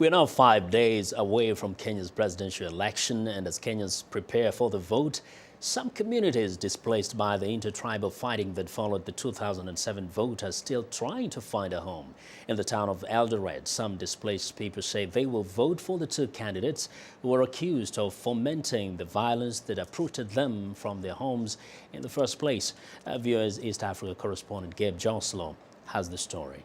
We're now 5 days away from Kenya's presidential election, and as Kenyans prepare for the vote, some communities displaced by the intertribal fighting that followed the 2007 vote are still trying to find a home. In the town of Eldoret, some displaced people say they will vote for the two candidates who were accused of fomenting the violence that uprooted them from their homes in the first place. VOA's East Africa correspondent Gabe Joselow has the story.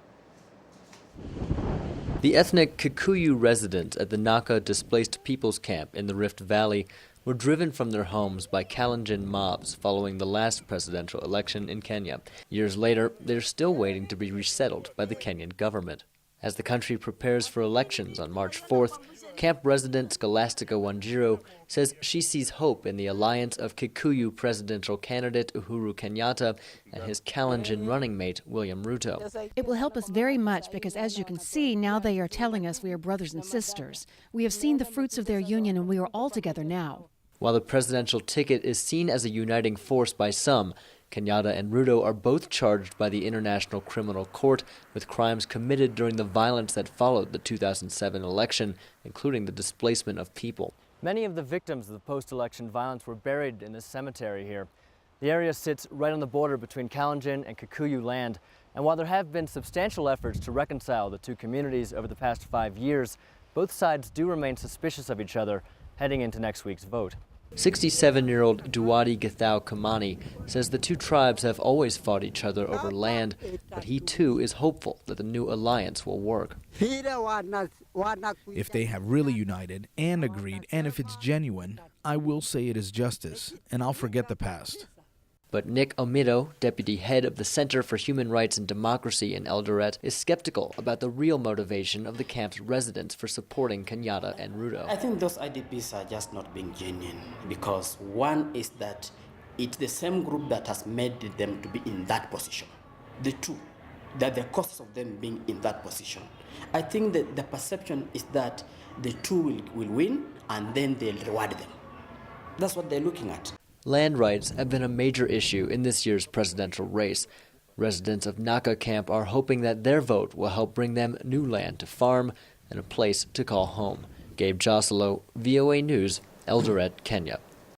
The ethnic Kikuyu residents at the Naka Displaced Peoples Camp in the Rift Valley were driven from their homes by Kalenjin mobs following the last presidential election in Kenya. Years later, they're still waiting to be resettled by the Kenyan government. As the country prepares for elections on March 4th, camp resident Scholastica Wanjiru says she sees hope in the alliance of Kikuyu presidential candidate Uhuru Kenyatta and his Kalenjin running mate William Ruto. It will help us very much because, as you can see, now they are telling us we are brothers and sisters. We have seen the fruits of their union and we are all together now. While the presidential ticket is seen as a uniting force by some, Kenyatta and Ruto are both charged by the International Criminal Court with crimes committed during the violence that followed the 2007 election, including the displacement of people. Many of the victims of the post-election violence were buried in this cemetery here. The area sits right on the border between Kalenjin and Kikuyu land, and while there have been substantial efforts to reconcile the two communities over the past 5 years, both sides do remain suspicious of each other heading into next week's vote. 67-year-old Duwadi Githau Kamani says the two tribes have always fought each other over land, but he too is hopeful that the new alliance will work. If they have really united and agreed, and if it's genuine, I will say it is justice, and I'll forget the past. But Nick Omido, deputy head of the Center for Human Rights and Democracy in Eldoret, is skeptical about the real motivation of the camp's residents for supporting Kenyatta and Ruto. I think those IDPs are just not being genuine because one is that it's the same group that has made them to be in that position. The two, that the costs of them being in that position. I think that the perception is that the two will win and then they'll reward them. That's what they're looking at. Land rights have been a major issue in this year's presidential race. Residents of Naka camp are hoping that their vote will help bring them new land to farm and a place to call home. Gabe Joselow, VOA News, Eldoret, Kenya.